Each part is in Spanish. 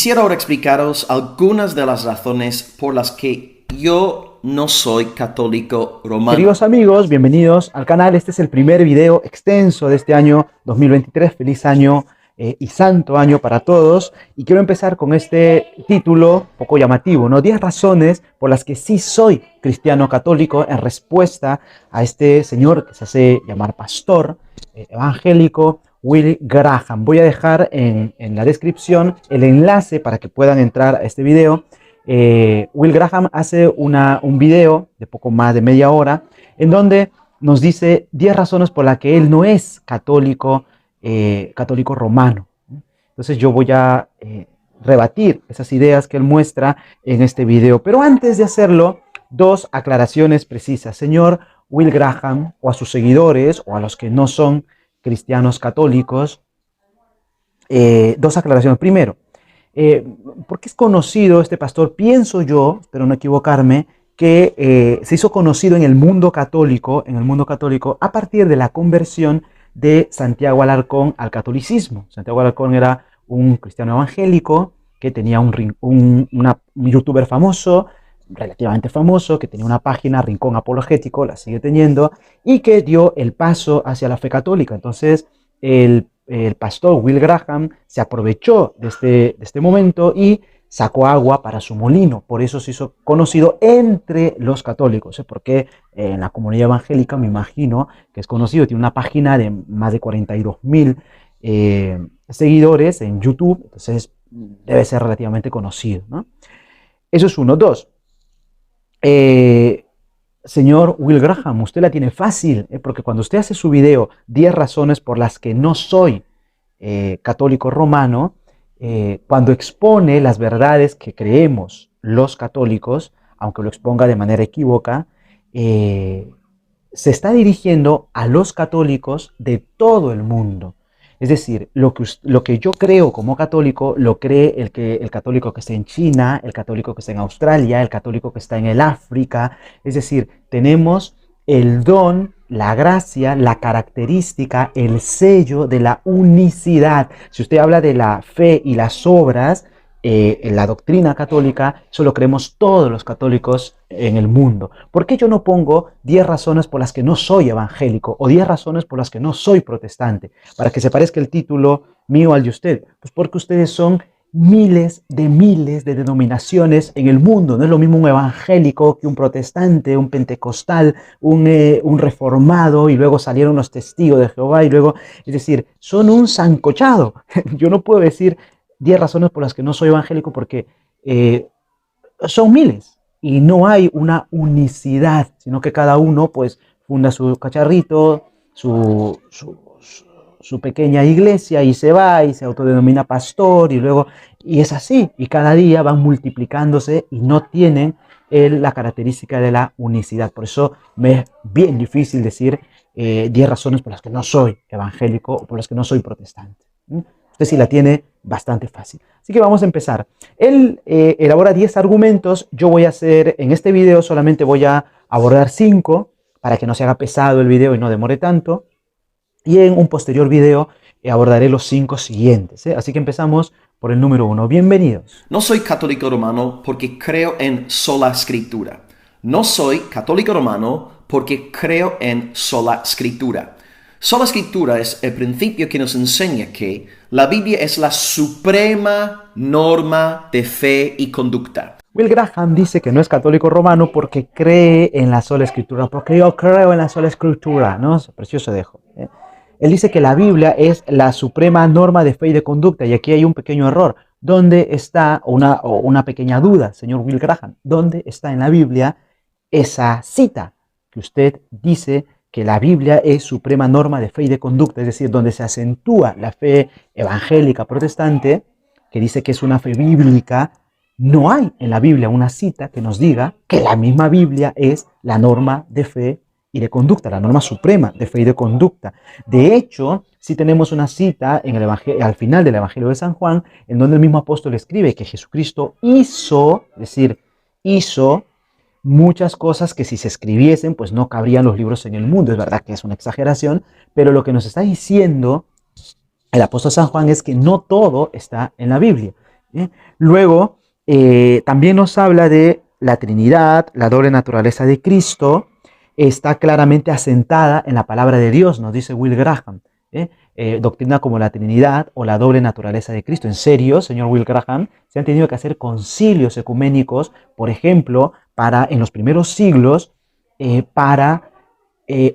Quisiera ahora explicaros algunas de las razones por las que yo no soy católico romano. Queridos amigos, bienvenidos al canal. Este es el primer video extenso de este año 2023. Feliz año y santo año para todos. Y quiero empezar con este título poco llamativo, ¿no? 10 razones por las que sí soy cristiano católico, en respuesta a este señor que se hace llamar pastor evangélico, Will Graham. Voy a dejar en la descripción el enlace para que puedan entrar a este video. Will Graham hace un video de poco más de media hora en donde nos dice 10 razones por las que él no es católico, católico romano. Entonces yo voy a rebatir esas ideas que él muestra en este video. Pero antes de hacerlo, dos aclaraciones precisas. Señor Will Graham, o a sus seguidores, o a los que no son cristianos católicos, dos aclaraciones. Primero, porque es conocido este pastor, pienso yo, espero no equivocarme, que se hizo conocido en el mundo católico, a partir de la conversión de Santiago Alarcón al catolicismo. Santiago Alarcón era un cristiano evangélico que tenía un youtuber famoso, relativamente famoso, que tenía una página, Rincón Apologético, la sigue teniendo, y que dio el paso hacia la fe católica. Entonces, el pastor Will Graham se aprovechó de este momento y sacó agua para su molino. Por eso se hizo conocido entre los católicos, porque en la comunidad evangélica me imagino que es conocido. Tiene una página de más de 42.000 seguidores en YouTube, entonces debe ser relativamente conocido, ¿no? Eso es uno. Dos, señor Will Graham, usted la tiene fácil, porque cuando usted hace su video 10 razones por las que no soy católico romano, cuando expone las verdades que creemos los católicos, aunque lo exponga de manera equívoca, se está dirigiendo a los católicos de todo el mundo. Es decir, lo que yo creo como católico, lo cree el católico que está en China, el católico que está en Australia, el católico que está en el África. Es decir, tenemos el don, la gracia, la característica, el sello de la unicidad. Si usted habla de la fe y las obras, en la doctrina católica, eso lo creemos todos los católicos en el mundo. ¿Por qué yo no pongo 10 razones por las que no soy evangélico o 10 razones por las que no soy protestante? Para que se parezca el título mío al de usted. Pues porque ustedes son miles de denominaciones en el mundo. No es lo mismo un evangélico que un protestante, un pentecostal, un reformado, y luego salieron los testigos de Jehová, y luego, es decir, son un sancochado. Yo no puedo decir 10 razones por las que no soy evangélico, porque son miles y no hay una unicidad, sino que cada uno pues funda su cacharrito, su pequeña iglesia, y se va y se autodenomina pastor, y luego, y es así, y cada día van multiplicándose y no tienen la característica de la unicidad. Por eso me es bien difícil decir 10 razones por las que no soy evangélico o por las que no soy protestante. Usted sí la tiene bastante fácil. Así que vamos a empezar. Él elabora 10 argumentos. Yo voy a hacer, en este video solamente voy a abordar 5 para que no se haga pesado el video y no demore tanto. Y en un posterior video abordaré los 5 siguientes. Así que empezamos por el número 1. Bienvenidos. No soy católico romano porque creo en sola escritura. No soy católico romano porque creo en sola escritura. Sola escritura es el principio que nos enseña que la Biblia es la suprema norma de fe y conducta. Will Graham dice que no es católico romano porque cree en la sola escritura, porque yo creo en la sola escritura, ¿no? Precioso dejo. Él dice que la Biblia es la suprema norma de fe y de conducta, y aquí hay un pequeño error. ¿Dónde está, una pequeña duda, señor Will Graham, dónde está en la Biblia esa cita que usted dice que la Biblia es suprema norma de fe y de conducta? Es decir, donde se acentúa la fe evangélica protestante, que dice que es una fe bíblica. No hay en la Biblia una cita que nos diga que la misma Biblia es la norma de fe y de conducta, la norma suprema de fe y de conducta. De hecho, sí tenemos una cita en el al final del Evangelio de San Juan, en donde el mismo apóstol escribe que Jesucristo hizo muchas cosas que si se escribiesen, pues no cabrían los libros en el mundo. Es verdad que es una exageración, pero lo que nos está diciendo el apóstol San Juan es que no todo está en la Biblia. Luego, también nos habla de la Trinidad, la doble naturaleza de Cristo, está claramente asentada en la palabra de Dios, nos dice Will Graham. Doctrina como la Trinidad o la doble naturaleza de Cristo. En serio, señor Will Graham, se han tenido que hacer concilios ecuménicos, por ejemplo, en los primeros siglos, para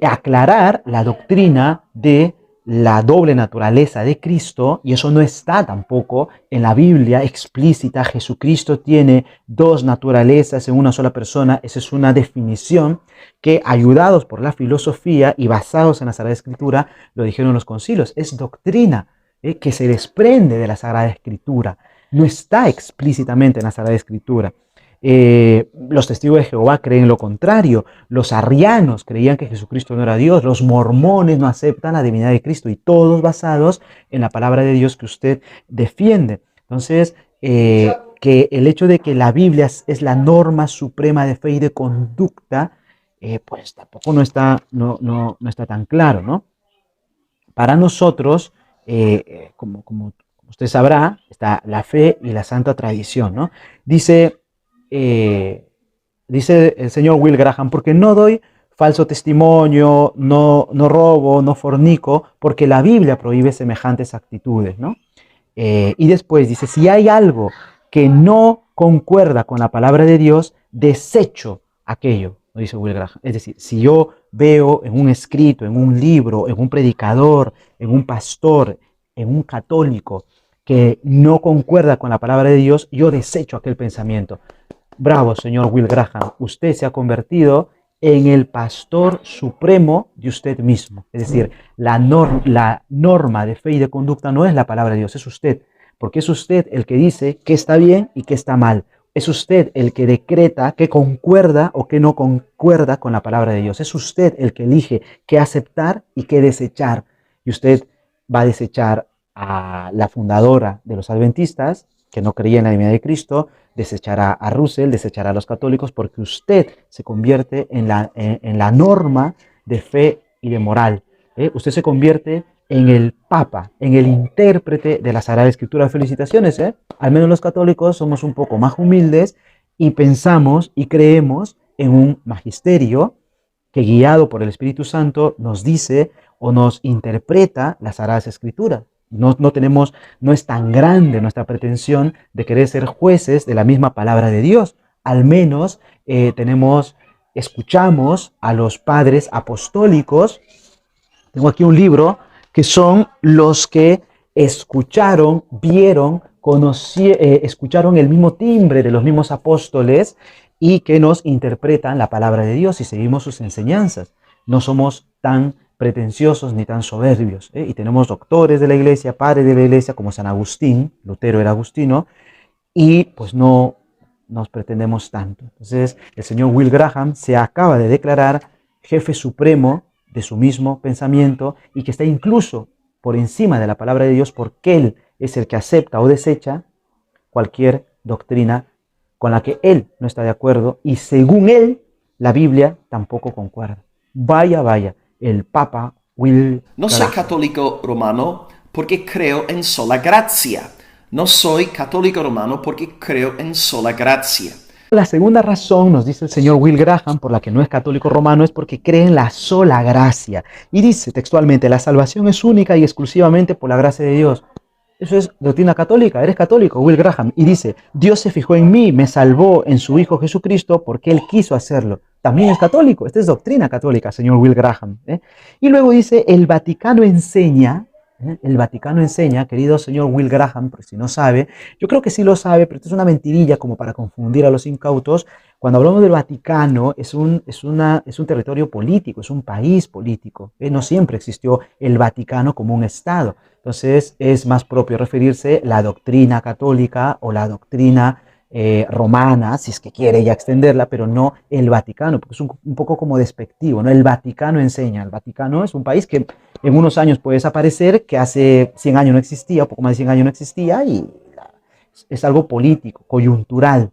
aclarar la doctrina de la doble naturaleza de Cristo, y eso no está tampoco en la Biblia explícita. Jesucristo tiene dos naturalezas en una sola persona. Esa es una definición que, ayudados por la filosofía y basados en la Sagrada Escritura, lo dijeron los concilios. Es doctrina que se desprende de la Sagrada Escritura, no está explícitamente en la Sagrada Escritura. Los testigos de Jehová creen lo contrario, los arrianos creían que Jesucristo no era Dios, los mormones no aceptan la divinidad de Cristo, y todos basados en la palabra de Dios que usted defiende. Entonces, que el hecho de que la Biblia es la norma suprema de fe y de conducta, pues tampoco no está tan claro, ¿no? Para nosotros, como usted sabrá, está la fe y la santa tradición, ¿no? Dice el señor Will Graham: porque no doy falso testimonio, no robo, no fornico, porque la Biblia prohíbe semejantes actitudes, ¿no? Y después dice: si hay algo que no concuerda con la palabra de Dios, desecho aquello, lo dice Will Graham. Es decir, si yo veo en un escrito, en un libro, en un predicador, en un pastor, en un católico, que no concuerda con la palabra de Dios, yo desecho aquel pensamiento. Bravo, señor Will Graham, usted se ha convertido en el pastor supremo de usted mismo. Es decir, la norma de fe y de conducta no es la palabra de Dios, es usted. Porque es usted el que dice qué está bien y qué está mal. Es usted el que decreta qué concuerda o qué no concuerda con la palabra de Dios. Es usted el que elige qué aceptar y qué desechar. Y usted va a desechar a la fundadora de los adventistas, que no creía en la divinidad de Cristo, desechará a Russell, desechará a los católicos, porque usted se convierte en la norma de fe y de moral. Usted se convierte en el Papa, en el intérprete de la Sagrada Escritura. Felicitaciones, al menos los católicos somos un poco más humildes y pensamos y creemos en un magisterio que, guiado por el Espíritu Santo, nos dice o nos interpreta las Sagradas Escrituras. No es tan grande nuestra pretensión de querer ser jueces de la misma palabra de Dios. Al menos escuchamos a los padres apostólicos. Tengo aquí un libro que son los que escucharon, vieron, escucharon el mismo timbre de los mismos apóstoles y que nos interpretan la palabra de Dios y seguimos sus enseñanzas. No somos tan pretenciosos ni tan soberbios, y tenemos doctores de la iglesia, padres de la iglesia, como San Agustín. Lutero era agustino, y pues no nos pretendemos tanto. Entonces, el señor Will Graham se acaba de declarar jefe supremo de su mismo pensamiento, y que está incluso por encima de la palabra de Dios, porque él es el que acepta o desecha cualquier doctrina con la que él no está de acuerdo, y según él, la Biblia tampoco concuerda. Vaya, el Papa Will No soy católico romano porque creo en sola gracia. No soy católico romano porque creo en sola gracia. La segunda razón, nos dice el señor Will Graham, por la que no es católico romano, es porque cree en la sola gracia. Y dice textualmente: la salvación es única y exclusivamente por la gracia de Dios. Eso es doctrina católica. Eres católico, Will Graham. Y dice: Dios se fijó en mí, me salvó en su Hijo Jesucristo porque Él quiso hacerlo. También es católico. Esta es doctrina católica, señor Will Graham. Y luego dice: el Vaticano enseña, querido señor Will Graham, por si no sabe, yo creo que sí lo sabe, pero esto es una mentirilla como para confundir a los incautos. Cuando hablamos del Vaticano, es un territorio político, es un país político. No siempre existió el Vaticano como un Estado. Entonces es más propio referirse a la doctrina católica o la doctrina romana, si es que quiere ya extenderla, pero no el Vaticano, porque es un poco como despectivo, ¿no? El Vaticano enseña. El Vaticano es un país que en unos años puede desaparecer, que hace 100 años no existía, poco más de 100 años no existía, y es algo político, coyuntural.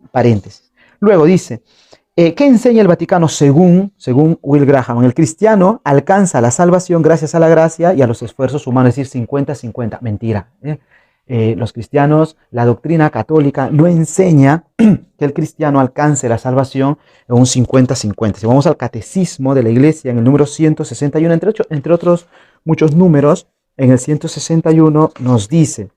Paréntesis. Luego dice: ¿qué enseña el Vaticano según Will Graham? El cristiano alcanza la salvación gracias a la gracia y a los esfuerzos humanos, es decir, 50-50. Mentira. Los cristianos, la doctrina católica no enseña que el cristiano alcance la salvación en un 50-50. Si vamos al catecismo de la iglesia en el número 161, entre otros muchos números, en el 161 nos dice: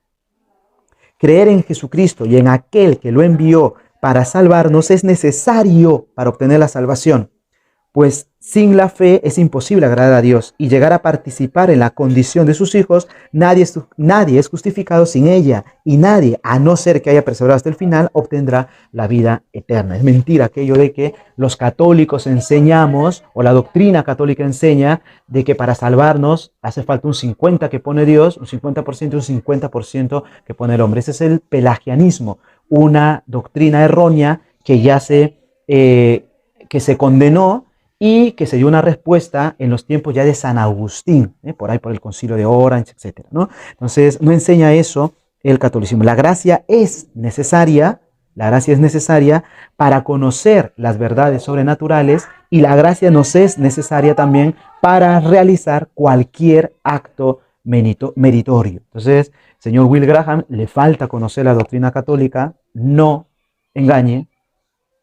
creer en Jesucristo y en aquel que lo envió para salvarnos es necesario para obtener la salvación, pues sin la fe es imposible agradar a Dios y llegar a participar en la condición de sus hijos. Nadie es justificado sin ella, y nadie, a no ser que haya perseverado hasta el final, obtendrá la vida eterna. Es mentira aquello de que los católicos enseñamos, o la doctrina católica enseña, de que para salvarnos hace falta un 50% que pone Dios, un 50% y un 50% que pone el hombre. Ese es el pelagianismo, una doctrina errónea que que se condenó y que se dio una respuesta en los tiempos ya de San Agustín, por ahí por el Concilio de Orange, etc., ¿no? Entonces, no enseña eso el catolicismo. La gracia es necesaria para conocer las verdades sobrenaturales, y la gracia nos es necesaria también para realizar cualquier acto meritorio. Entonces, señor Will Graham, le falta conocer la doctrina católica. No engañe,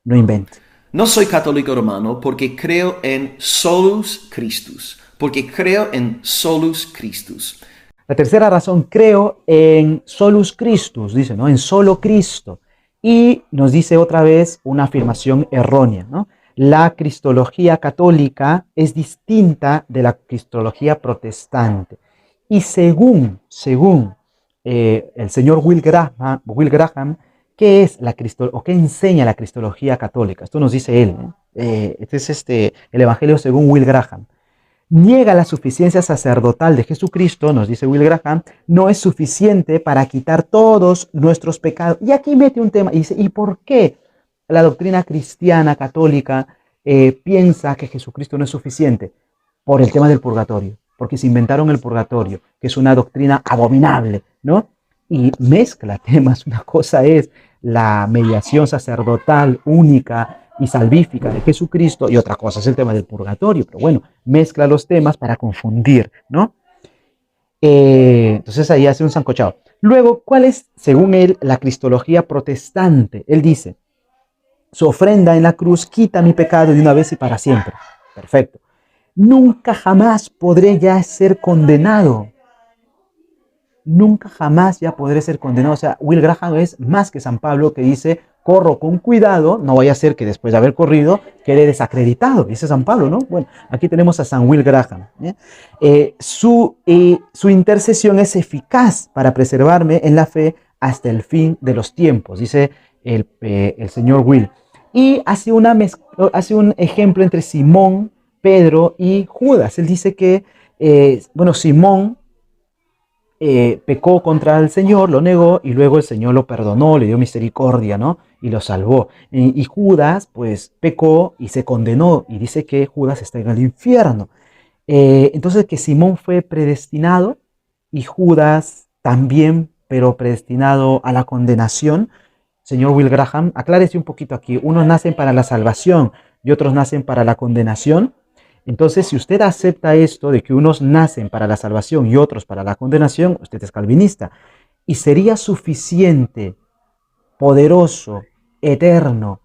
no invente. No soy católico romano porque creo en solus Christus, porque creo en solus Christus. La tercera razón, creo en solus Christus, dice, ¿no? En solo Cristo. Y nos dice otra vez una afirmación errónea, ¿no? La cristología católica es distinta de la cristología protestante. Y según el señor Will Graham, ¿qué es qué enseña la cristología católica? Esto nos dice él, este es el Evangelio según Will Graham. Niega la suficiencia sacerdotal de Jesucristo, nos dice Will Graham, no es suficiente para quitar todos nuestros pecados. Y aquí mete un tema y dice: ¿y por qué la doctrina cristiana católica piensa que Jesucristo no es suficiente? Por el tema del purgatorio, porque se inventaron el purgatorio, que es una doctrina abominable, ¿no? Y mezcla temas. Una cosa es la mediación sacerdotal única y salvífica de Jesucristo, y otra cosa es el tema del purgatorio. Pero bueno, mezcla los temas para confundir, ¿no? Entonces ahí hace un sancochado. Luego, ¿cuál es, según él, la cristología protestante? Él dice: su ofrenda en la cruz quita mi pecado de una vez y para siempre. Perfecto. Nunca jamás podré ya ser condenado. Nunca jamás ya podré ser condenado. O sea, Will Graham es más que San Pablo, que dice: corro con cuidado, no vaya a ser que después de haber corrido quede desacreditado. Dice San Pablo, ¿no? Bueno, aquí tenemos a San Will Graham. Su intercesión es eficaz para preservarme en la fe hasta el fin de los tiempos, dice el señor Will. Y hace un ejemplo entre Simón, Pedro y Judas. Él dice que, Simón pecó contra el Señor, lo negó, y luego el Señor lo perdonó, le dio misericordia, ¿no? Y lo salvó. Y Judas, pues, pecó y se condenó, y dice que Judas está en el infierno. Entonces, que Simón fue predestinado y Judas también, pero predestinado a la condenación. Señor Will Graham, aclárese un poquito aquí. Unos nacen para la salvación y otros nacen para la condenación. Entonces, si usted acepta esto de que unos nacen para la salvación y otros para la condenación, usted es calvinista. Y sería suficiente, poderoso, eterno,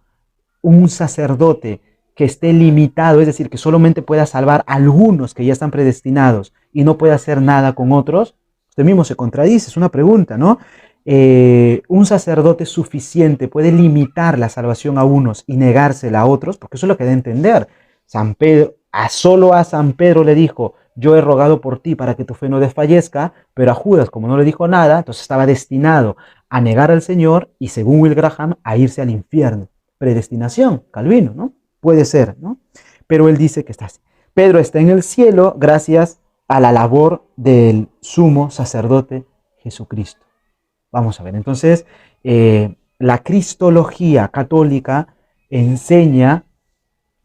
un sacerdote que esté limitado, es decir, que solamente pueda salvar a algunos que ya están predestinados y no pueda hacer nada con otros. Usted mismo se contradice, es una pregunta, ¿no? Un sacerdote suficiente puede limitar la salvación a unos y negársela a otros, porque eso es lo que da a entender. San Pedro, solo a San Pedro le dijo: yo he rogado por ti para que tu fe no desfallezca, pero a Judas, como no le dijo nada, entonces estaba destinado a negar al Señor y, según Will Graham, a irse al infierno. Predestinación, Calvino, ¿no? Puede ser, ¿no? Pero él dice que está así. Pedro está en el cielo gracias a la labor del sumo sacerdote Jesucristo. Vamos a ver, entonces, la cristología católica enseña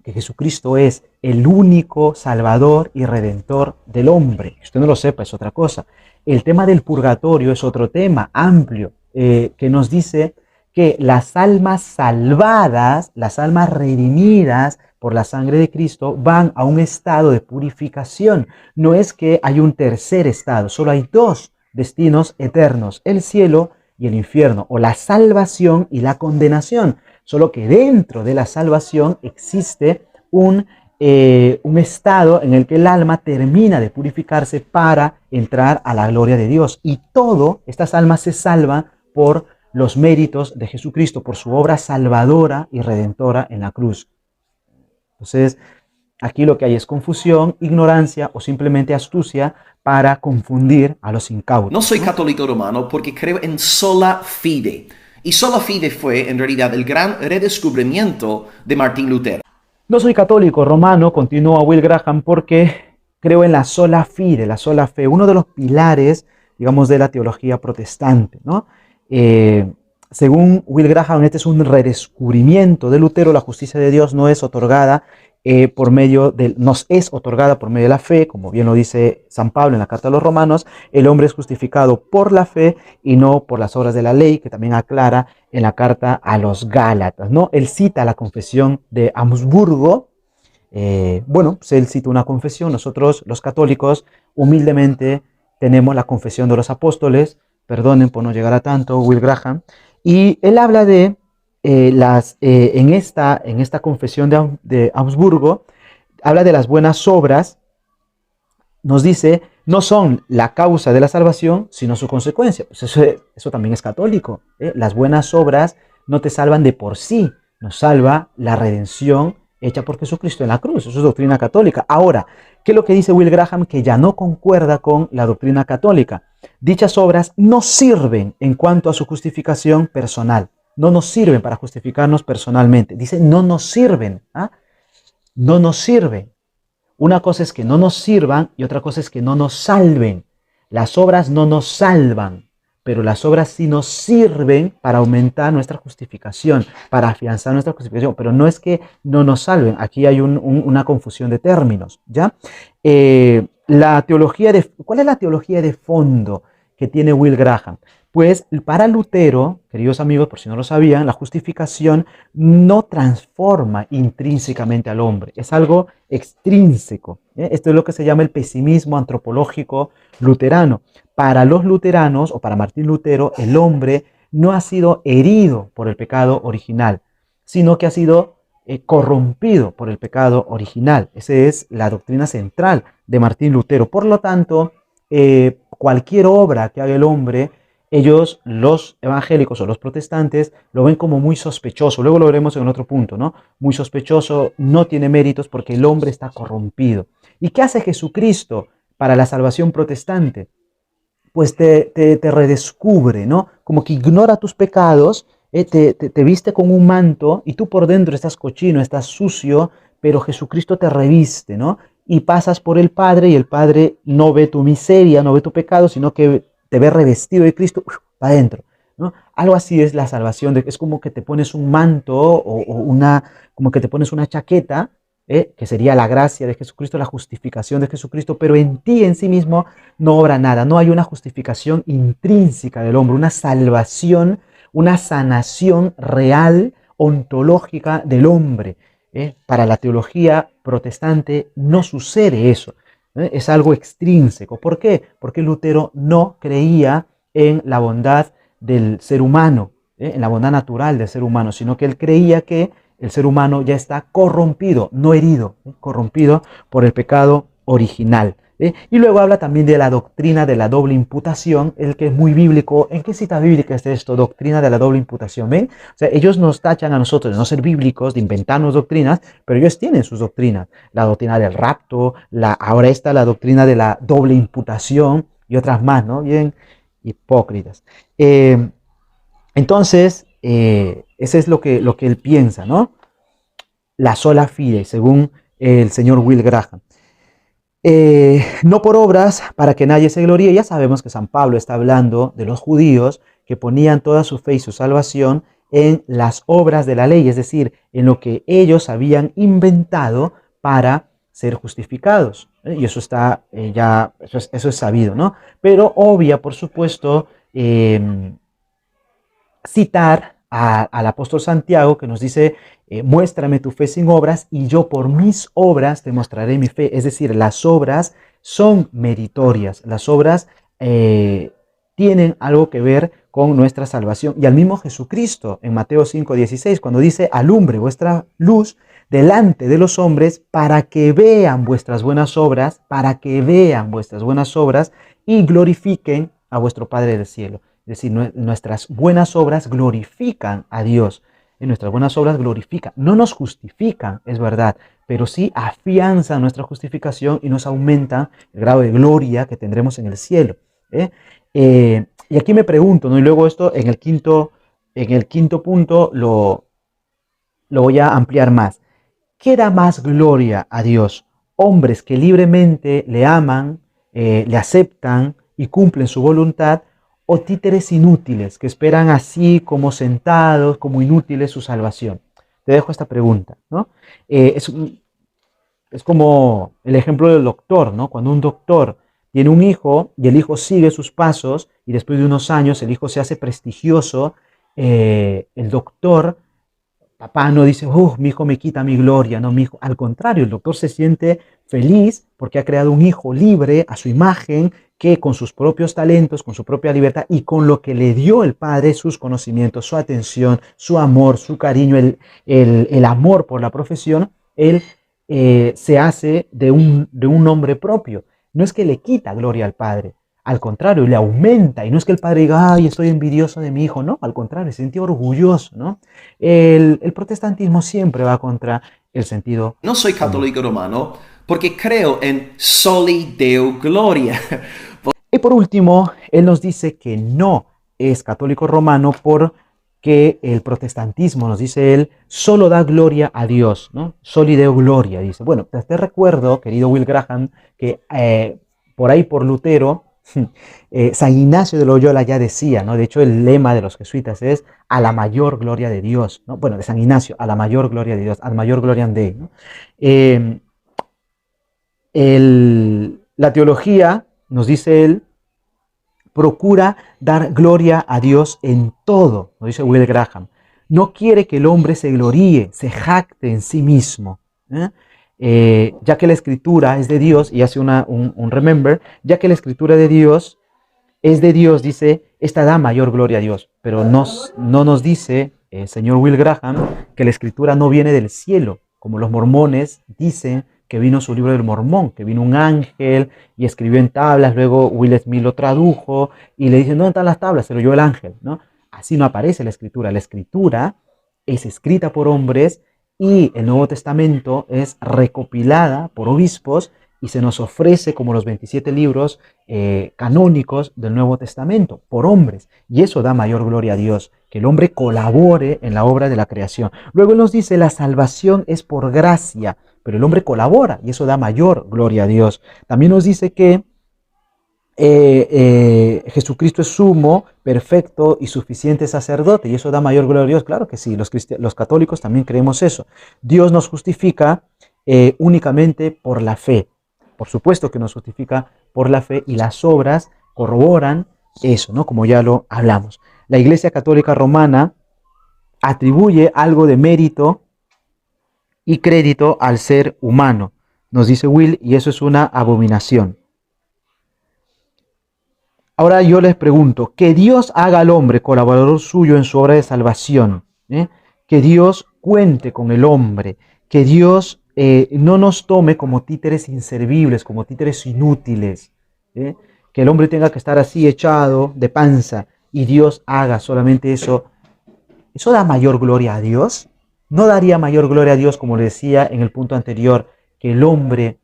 que Jesucristo es el único Salvador y Redentor del hombre. Si usted no lo sepa, es otra cosa. El tema del purgatorio es otro tema amplio, que nos dice que las almas salvadas, las almas redimidas por la sangre de Cristo, van a un estado de purificación. No es que hay un tercer estado, solo hay dos destinos eternos, el cielo y el infierno, o la salvación y la condenación. Solo que dentro de la salvación existe un estado en el que el alma termina de purificarse para entrar a la gloria de Dios. Y estas almas se salvan por los méritos de Jesucristo, por su obra salvadora y redentora en la cruz. Entonces, aquí lo que hay es confusión, ignorancia o simplemente astucia para confundir a los incautos. No soy católico romano porque creo en sola fide. Y sola fide fue, en realidad, el gran redescubrimiento de Martín Lutero. No soy católico romano, continúa Will Graham, porque creo en la sola fide, la sola fe, uno de los pilares, digamos, de la teología protestante, ¿no? Según Will Graham, este es un redescubrimiento de Lutero. La justicia de Dios no es otorgada nos es otorgada por medio de la fe, como bien lo dice San Pablo en la carta a los Romanos. El hombre es justificado por la fe y no por las obras de la ley, que también aclara en la carta a los Gálatas, ¿no? Él cita la confesión de Augsburgo. Pues él cita una confesión. Nosotros, los católicos, humildemente tenemos la confesión de los apóstoles. Perdonen por no llegar a tanto, Will Graham. Y él habla de en esta confesión de Augsburgo, habla de las buenas obras. Nos dice, no son la causa de la salvación, sino su consecuencia. Pues eso también es católico, ¿eh? Las buenas obras no te salvan de por sí, nos salva la redención hecha por Jesucristo en la cruz. Eso es doctrina católica. Ahora, ¿qué es lo que dice Will Graham? Que ya no concuerda con la doctrina católica. Dichas obras no sirven en cuanto a su justificación personal. No nos sirven para justificarnos personalmente. Dice, no nos sirven. No nos sirven. Una cosa es que no nos sirvan y otra cosa es que no nos salven. Las obras no nos salvan, pero las obras sí nos sirven para aumentar nuestra justificación, para afianzar nuestra justificación. Pero no es que no nos salven. Aquí hay una confusión de términos, ¿ya? ¿Cuál es la teología de fondo que tiene Will Graham? Pues para Lutero, queridos amigos, por si no lo sabían, la justificación no transforma intrínsecamente al hombre, es algo extrínseco. Esto es lo que se llama el pesimismo antropológico luterano. Para los luteranos, o para Martín Lutero, el hombre no ha sido herido por el pecado original, sino que ha sido corrompido por el pecado original. Esa es la doctrina central de Martín Lutero. Por lo tanto, cualquier obra que haga el hombre, ellos, los evangélicos o los protestantes, lo ven como muy sospechoso. Luego lo veremos en otro punto, ¿no? Muy sospechoso, no tiene méritos porque el hombre está corrompido. ¿Y qué hace Jesucristo para la salvación protestante? Pues te redescubre, ¿no? Como que ignora tus pecados, te viste con un manto y tú por dentro estás cochino, estás sucio, pero Jesucristo te reviste, ¿no? Y pasas por el Padre y el Padre no ve tu miseria, no ve tu pecado, sino que te ve revestido de Cristo para adentro, ¿no? Algo así es la salvación. Es como que te pones un manto como que te pones una chaqueta, que sería la gracia de Jesucristo, la justificación de Jesucristo, pero en ti, en sí mismo, no obra nada. No hay una justificación intrínseca del hombre, una salvación, una sanación real, ontológica del hombre. Para la teología protestante no sucede eso. Es algo extrínseco. ¿Por qué? Porque Lutero no creía en la bondad del ser humano, en la bondad natural del ser humano, sino que él creía que el ser humano ya está corrompido, no herido, corrompido por el pecado original. Y luego habla también de la doctrina de la doble imputación, el que es muy bíblico. ¿En qué cita bíblica está esto? Doctrina de la doble imputación. ¿Ven? O sea, ellos nos tachan a nosotros de no ser bíblicos, de inventarnos doctrinas, pero ellos tienen sus doctrinas. La doctrina del rapto, ahora está la doctrina de la doble imputación y otras más, ¿no? Bien hipócritas. Entonces, ese es lo que él piensa, ¿no? La sola fide, según el señor Will Graham. No por obras, para que nadie se gloríe. Ya sabemos que San Pablo está hablando de los judíos que ponían toda su fe y su salvación en las obras de la ley, es decir, en lo que ellos habían inventado para ser justificados. Y eso está eso es sabido, ¿no? Pero obvia, por supuesto, citar al apóstol Santiago, que nos dice, muéstrame tu fe sin obras y yo por mis obras te mostraré mi fe. Es decir, las obras son meritorias, las obras tienen algo que ver con nuestra salvación. Y al mismo Jesucristo en Mateo 5:16, cuando dice, alumbre vuestra luz delante de los hombres para que vean vuestras buenas obras, y glorifiquen a vuestro Padre del cielo. Es decir, nuestras buenas obras glorifican a Dios. Y nuestras buenas obras glorifican, no nos justifican, es verdad, pero sí afianzan nuestra justificación y nos aumentan el grado de gloria que tendremos en el cielo. Y aquí me pregunto, ¿no? Y luego esto en el quinto punto lo voy a ampliar más. ¿Qué da más gloria a Dios? Hombres que libremente le aman, le aceptan y cumplen su voluntad, o títeres inútiles que esperan así como sentados, como inútiles su salvación. Te dejo esta pregunta, ¿no? Es como el ejemplo del doctor, ¿no? Cuando un doctor tiene un hijo y el hijo sigue sus pasos y después de unos años el hijo se hace prestigioso, el doctor, papá, no dice, mi hijo me quita mi gloria, no, mi hijo. Al contrario, el doctor se siente feliz porque ha creado un hijo libre a su imagen, que con sus propios talentos, con su propia libertad y con lo que le dio el padre, sus conocimientos, su atención, su amor, su cariño, el amor por la profesión, él se hace de un hombre propio. No es que le quita gloria al padre, al contrario, le aumenta. Y no es que el padre diga, ay, estoy envidioso de mi hijo. No, al contrario, se siente orgulloso, ¿no? El protestantismo siempre va contra el sentido No soy común. católico romano porque creo en soli Deo gloria. Y por último, él nos dice que no es católico romano porque el protestantismo, nos dice él, solo da gloria a Dios, ¿no? Soli Deo gloria, dice. Bueno, te recuerdo, querido Will Graham, que por ahí por Lutero, San Ignacio de Loyola ya decía, ¿no? De hecho, el lema de los jesuitas es a la mayor gloria de Dios, ¿no? Bueno, de San Ignacio, a la mayor gloria de Dios, al mayor gloria de, ¿no? La teología, nos dice él, procura dar gloria a Dios en todo, nos dice Will Graham. No quiere que el hombre se gloríe, se jacte en sí mismo, ya que la escritura es de Dios, y hace un remember, ya que la escritura de Dios es de Dios, dice, esta da mayor gloria a Dios, pero no nos dice el señor Will Graham que la escritura no viene del cielo, como los mormones dicen que vino su libro del Mormón, que vino un ángel y escribió en tablas, luego Will Smith lo tradujo y le dicen, ¿dónde están las tablas? Se lo oyó el ángel, ¿no? Así no aparece la escritura es escrita por hombres y el Nuevo Testamento es recopilada por obispos y se nos ofrece como los 27 libros canónicos del Nuevo Testamento por hombres. Y eso da mayor gloria a Dios, que el hombre colabore en la obra de la creación. Luego él nos dice, la salvación es por gracia, pero el hombre colabora y eso da mayor gloria a Dios. También nos dice que Jesucristo es sumo, perfecto y suficiente sacerdote y eso da mayor gloria a Dios. Claro que sí, los católicos también creemos eso. Dios nos justifica únicamente por la fe. Por supuesto que nos justifica por la fe y las obras corroboran eso, ¿no? Como ya lo hablamos. La Iglesia Católica Romana atribuye algo de mérito y crédito al ser humano, nos dice Will, y eso es una abominación. Ahora yo les pregunto, que Dios haga al hombre colaborador suyo en su obra de salvación, que Dios cuente con el hombre, que Dios no nos tome como títeres inservibles, como títeres inútiles, que el hombre tenga que estar así echado de panza y Dios haga solamente eso. ¿Eso da mayor gloria a Dios? ¿No daría mayor gloria a Dios, como le decía en el punto anterior, que el hombre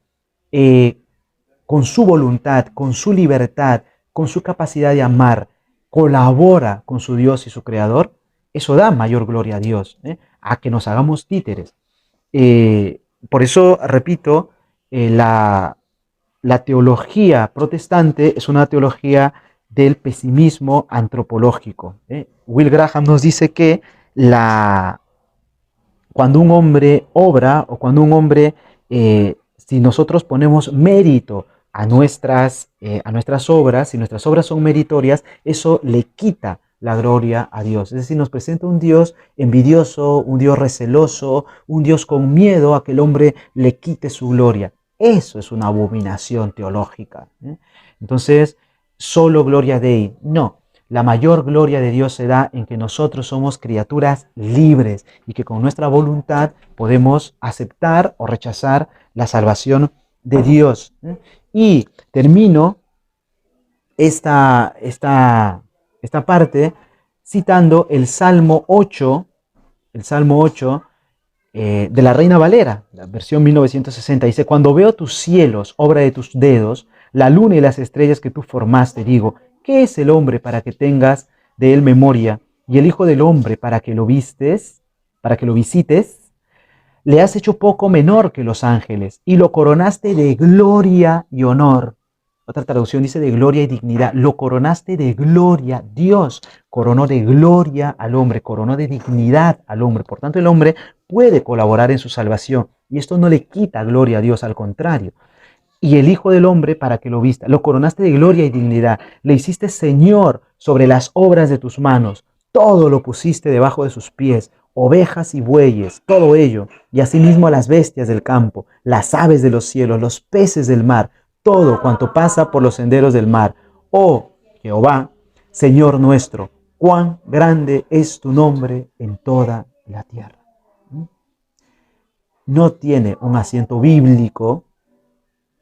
con su voluntad, con su libertad, con su capacidad de amar, colabora con su Dios y su Creador? Eso da mayor gloria a Dios, a que nos hagamos títeres. Por eso, repito, la teología protestante es una teología del pesimismo antropológico. Will Graham nos dice que cuando un hombre obra o cuando un hombre, si nosotros ponemos mérito a nuestras obras, si nuestras obras son meritorias, eso le quita la gloria a Dios. Es decir, nos presenta un Dios envidioso, un Dios receloso, un Dios con miedo a que el hombre le quite su gloria. Eso es una abominación teológica. Entonces, solo gloria Dei. No, la mayor gloria de Dios se da en que nosotros somos criaturas libres y que con nuestra voluntad podemos aceptar o rechazar la salvación de Dios. Y termino esta parte citando el Salmo 8 de la Reina Valera, la versión 1960. Dice: cuando veo tus cielos, obra de tus dedos, la luna y las estrellas que tú formaste, digo, ¿qué es el hombre para que tengas de él memoria? Y el hijo del hombre para que lo visites. Le has hecho poco menor que los ángeles y lo coronaste de gloria y honor. Otra traducción dice de gloria y dignidad. Lo coronaste de gloria. Dios coronó de gloria al hombre, coronó de dignidad al hombre. Por tanto, el hombre puede colaborar en su salvación. Y esto no le quita gloria a Dios, al contrario. Y el Hijo del Hombre para que lo vista. Lo coronaste de gloria y dignidad. Le hiciste Señor sobre las obras de tus manos. Todo lo pusiste debajo de sus pies. Ovejas y bueyes, todo ello. Y asimismo a las bestias del campo, las aves de los cielos, los peces del mar, todo cuanto pasa por los senderos del mar. Oh Jehová, Señor nuestro, cuán grande es tu nombre en toda la tierra. No tiene un asiento bíblico,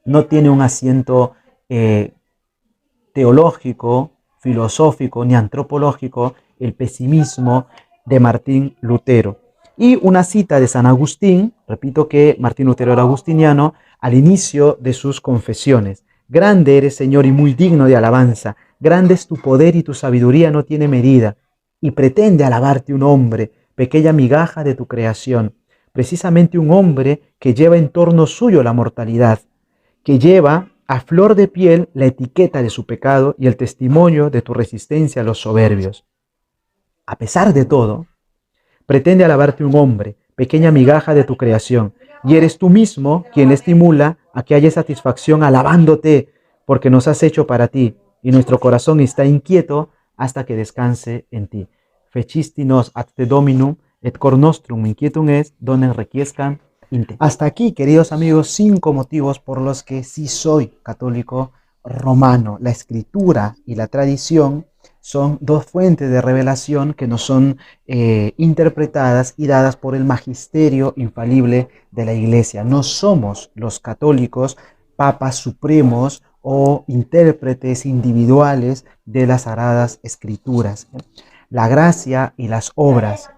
no tiene un asiento teológico, filosófico ni antropológico el pesimismo de Martín Lutero. Y una cita de San Agustín, repito que Martín Lutero era agustiniano, al inicio de sus confesiones: grande eres, Señor, y muy digno de alabanza, grande es tu poder y tu sabiduría no tiene medida, y pretende alabarte un hombre, pequeña migaja de tu creación, precisamente un hombre que lleva en torno suyo la mortalidad, que lleva a flor de piel la etiqueta de su pecado y el testimonio de tu resistencia a los soberbios. A pesar de todo, pretende alabarte un hombre, pequeña migaja de tu creación, y eres tú mismo quien le estimula a que haya satisfacción alabándote, porque nos has hecho para ti, y nuestro corazón está inquieto hasta que descanse en ti. Fecisti nos ad te Dominum, et cor nostrum inquietum est, donde requiescam in te. Hasta aquí, queridos amigos, 5 motivos por los que sí soy católico romano. La escritura y la tradición son 2 fuentes de revelación que nos son interpretadas y dadas por el magisterio infalible de la Iglesia. No somos los católicos papas supremos o intérpretes individuales de las Sagradas Escrituras. La gracia y las obras,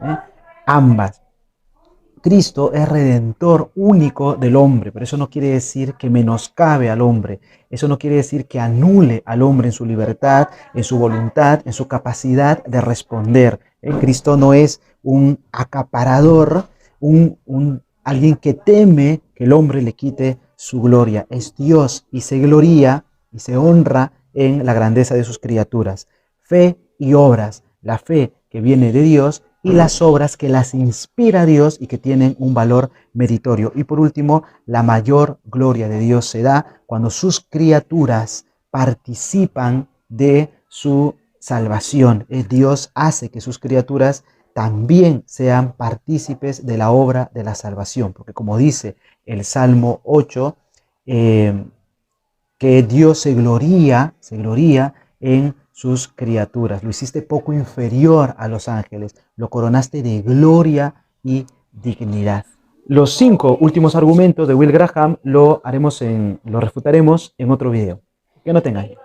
ambas. Cristo es redentor único del hombre, pero eso no quiere decir que menoscabe al hombre. Eso no quiere decir que anule al hombre en su libertad, en su voluntad, en su capacidad de responder. Cristo no es un acaparador, alguien que teme que el hombre le quite su gloria. Es Dios y se gloría y se honra en la grandeza de sus criaturas. Fe y obras. La fe que viene de Dios y las obras que las inspira Dios y que tienen un valor meritorio. Y por último, la mayor gloria de Dios se da cuando sus criaturas participan de su salvación. Dios hace que sus criaturas también sean partícipes de la obra de la salvación. Porque como dice el Salmo 8, que Dios se gloría en sus criaturas. Lo hiciste poco inferior a los ángeles, lo coronaste de gloria y dignidad. Los 5 últimos argumentos de Will Graham lo refutaremos en otro video. Que no tengáis.